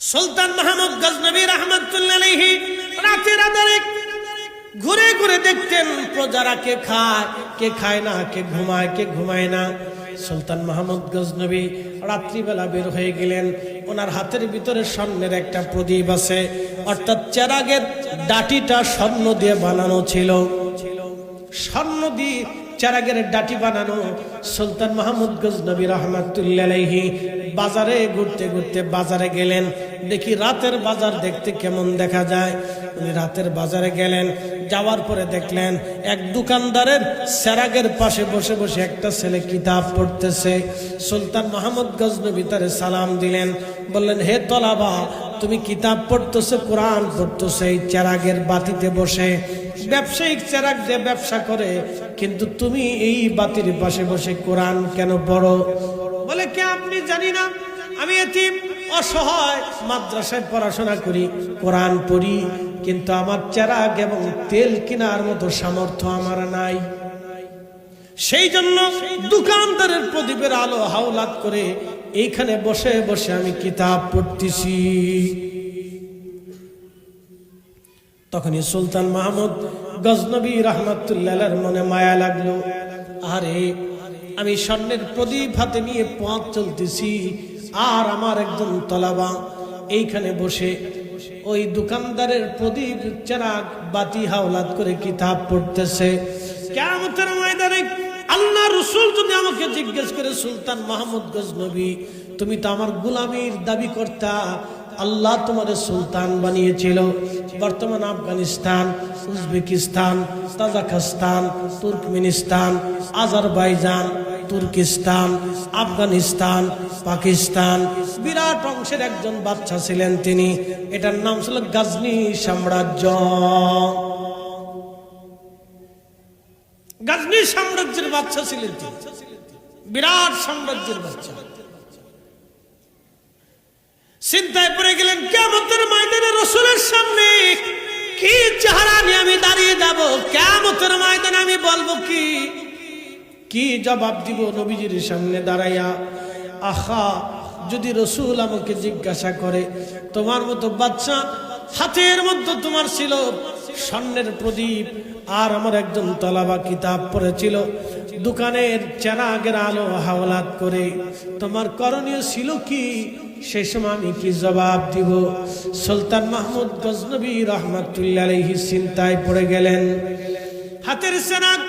সুলতান মাহমুদ গজনবী রাহমাতুল্লাহ আলাইহি রাতের আঁধারে ঘুরে ঘুরে দেখতেন প্রজারা কে খায় না, কে ঘুমায় না। সুলতান মাহমুদ গজনবী রাত্রিবেলা বের হয়ে গেলেন। ওনার হাতের ভিতরে স্বর্ণের একটা প্রদীপ আছে, অর্থাৎ চেরাগের ডাটিটা স্বর্ণ দিয়ে বানানো ছিল। স্বর্ণ দিয়ে চেরাগের ডাটি বানানো। সুলতান মাহমুদ গজনবী রাহমাতুল্লাহ আলাইহি বাজারে ঘুরতে ঘুরতে বাজারে গেলেন। দেখি রাতের বাজার দেখতে কেমন দেখা যায়। উনি রাতের বাজারে গেলেন, যাওয়ার পরে দেখলেন এক দোকানদারের চেরাগের পাশে বসে বসে একটা ছেলে কিতাব পড়তেছে। সুলতান মাহমুদ গজনবী তারে সালাম দিলেন, বললেন, হে তলাবা, তুমি কিতাব পড়তেছো, কোরআন পড়তেছো এই চেরাগের বাতিতে বসে। ব্যবসায়িক চেরাগ দিয়ে ব্যবসা করে, কিন্তু তুমি এই বাতির পাশে বসে কোরআন কেন পড়ো? বলে, কে আপনি? জানি না, আমি এতিম অসহায়, মাদ্রাসায় পড়াশোনা করি, কোরআন পড়ি, কিন্তু আমার চেরাগ এবং তেল কেনার মতো সামর্থ্য আমার নাই। সেই জন্য দোকানদারের প্রদীপের আলো হাওলাত করে এইখানে বসে বসে আমি কিতাব পড়তেছি। তখনই সুলতান মাহমুদ গজনবী রাহমাতুল্লাহর মনে মায়া লাগলো। আরে, আমি স্বর্ণের প্রদীপ হাতে নিয়ে পথ চলতেছি, আর আমার একজন তলাবা এইখানে বসে ওই দোকানদারের প্রদীপ চেরাগ বাতি হাওলাত করে কিতাব পড়তেছে। কিয়ামতের ময়দানে আল্লাহ রাসূল যদি আমাকে জিজ্ঞেস করে, সুলতান মাহমুদ গজনবী, তুমি তো আমার গোলামীর দাবি করতা, আল্লাহ তোমার সুলতান বানিয়েছিল। বর্তমান Afghanistan, Uzbekistan, Tajikistan, Turkmenistan, Azerbaijan, Turkistan, Afghanistan, Pakistan, বিরাট অংশের একজন বাদশা ছিলেন তিনি। এটার নাম ছিল গাজনি সাম্রাজ্য। গাজনি সাম্রাজ্যের বাদশা ছিলেন তিনি, বিরাট সাম্রাজ্যের বাদশা। চিন্তায় পড়ে গেলেন, কিয়ামতের ময়দানে রাসূলের সামনে কি চেহারা নিয়ে আমি দাঁড়িয়ে যাব? কিয়ামতের ময়দানে আমি বলবো কি জবাব দিব নবীজির সামনে দাঁড়াইয়া? আহা, যদি রাসূল আমাকে জিজ্ঞাসা করে, তোমার মতো বাদশা হাতের মধ্যে তোমার ছিল স্বর্ণের প্রদীপ, আর আমার একজন তলাবা কিতাব পড়েছিল, দোকানের চেরাগের আলো হাওলাত করে, তোমার করণীয় ছিল কি? সেই সময় আমি কি জবাব দিব? সুলতান মাহমুদ গজনবী রাহমাতুল্লাহ আলাইহি চিন্তায় পড়ে গেলেন। হাতের চেরাগ,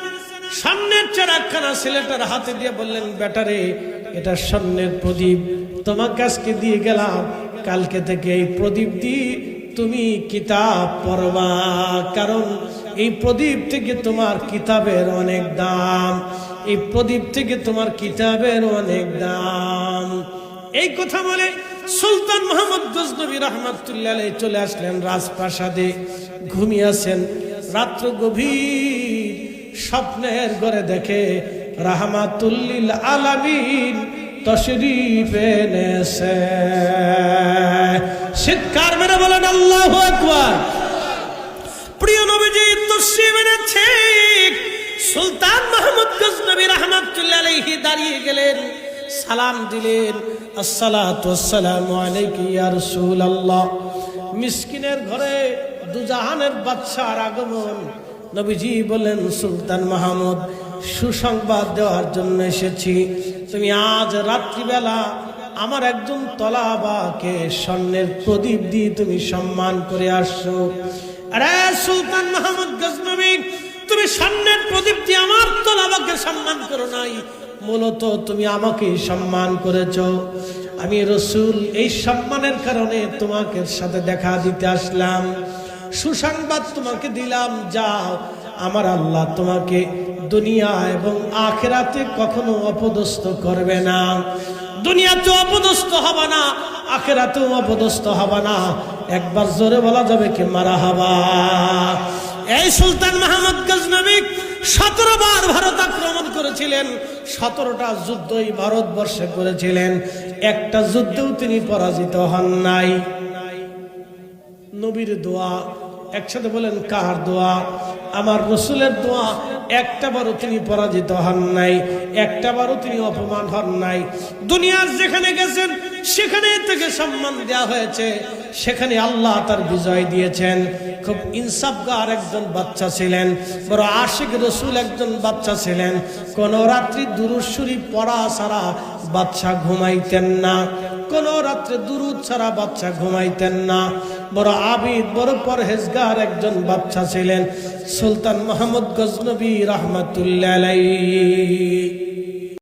স্বর্ণের চেরাগখানা ছেলেটার হাতে দিয়ে বললেন, বেটারে, এটা স্বর্ণের প্রদীপ, তোমার কাছকে দিয়ে গেলাম, কালকে থেকে এই প্রদীপ দিয়ে তুমি কিতাব পড়বা, কারণ এই প্রদীপ থেকে তোমার কিতাবের অনেক দাম, এই প্রদীপ থেকে তোমার কিতাবের অনেক দাম। এই কথা বলে সুলতান মাহমুদ গজনবী রাহমাতুল্লাহ আলাইহি চলে আসলেন রাজপ্রাসাদে। ঘুমিয়ে আছেন, রাত্র গভীর, স্বপ্নের ঘরে দেখে রাহমাতুল লিল আলামিন তশরীফ এনেছে। চিৎকার মেরে বলেন আল্লাহু আকবার। প্রিয় নবীজি তশরীফ এনেছে। সুলতান মাহমুদ গজনবী রাহমাতুল্লাহ আলাইহি দাঁড়িয়ে গেলেন, সালাম দিলেন, আসসালাতু ওয়াসসালামু আলাইকা ইয়া রাসূলুল্লাহ। মিসকিনের ঘরে দুজাহানের বাদশার আগমন। নবীজি বলেন, সুলতান মাহমুদ, সুসংবাদ দেওয়ার জন্য এসেছি। তুমি আজ রাত্রিবেলা আমার একজন তলাবাকে স্বর্ণের প্রদীপ দিয়ে তুমি সম্মান করে আসছো। আরে সুলতান মাহমুদ গজনবী, তুমি স্বর্ণের প্রদীপ দিয়ে আমার তলাবাকে সম্মান করো নাই, মূলত তুমি আমাকে সম্মান করেছো। আমি রাসূল এই সম্মানের কারণে তোমাকে সাথে দেখা দিতে আসলাম, সুসংবাদ তোমাকে দিলাম, যাও, আমার আল্লাহ তোমাকে দুনিয়া এবং আখিরাতে কখনো অপদস্থ করবে না। দুনিয়াতে অপদস্থ হবে না, আখিরাতেও অপদস্থ হবে না। একবার জোরে বলা যাবে কি মারহাবা? এই সুলতান মাহমুদ গজনবী 17 বার ভারত আক্রমণ করেছিলেন, 17টা যুদ্ধই ভারতবর্ষে করেছিলেন, একটা যুদ্ধেও তিনি পরাজিত হন নাই। নবীর দোয়া, একসাথে বলেন কার দোয়া? আমার রাসূলের দোয়া। একটাবারও তিনি পরাজিত হন নাই, একটাবারও তিনি অপমান হন নাই। দুনিয়ার যেখানে গেছেন সেখানে থেকে সম্মান দেওয়া হয়েছে, সেখানে আল্লাহ তার বিজয় দিয়েছেন। খুব ইনসাফগার একজন বাচ্চা ছিলেন, বড় আশিক রসুল একজন বাচ্চা ছিলেন। কোন রাত্রি দুরূদ শরীফ পড়া ছাড়া বাচ্চা ঘুমাইতেন না, কোন রাত্রে দুরূদ ছাড়া বাচ্চা ঘুমাইতেন না। বড় আবিদ, বড় পরহেজগার একজন বাচ্চা ছিলেন সুলতান মাহমুদ গজনবী রহমাতুল্লাহ আলাইহি।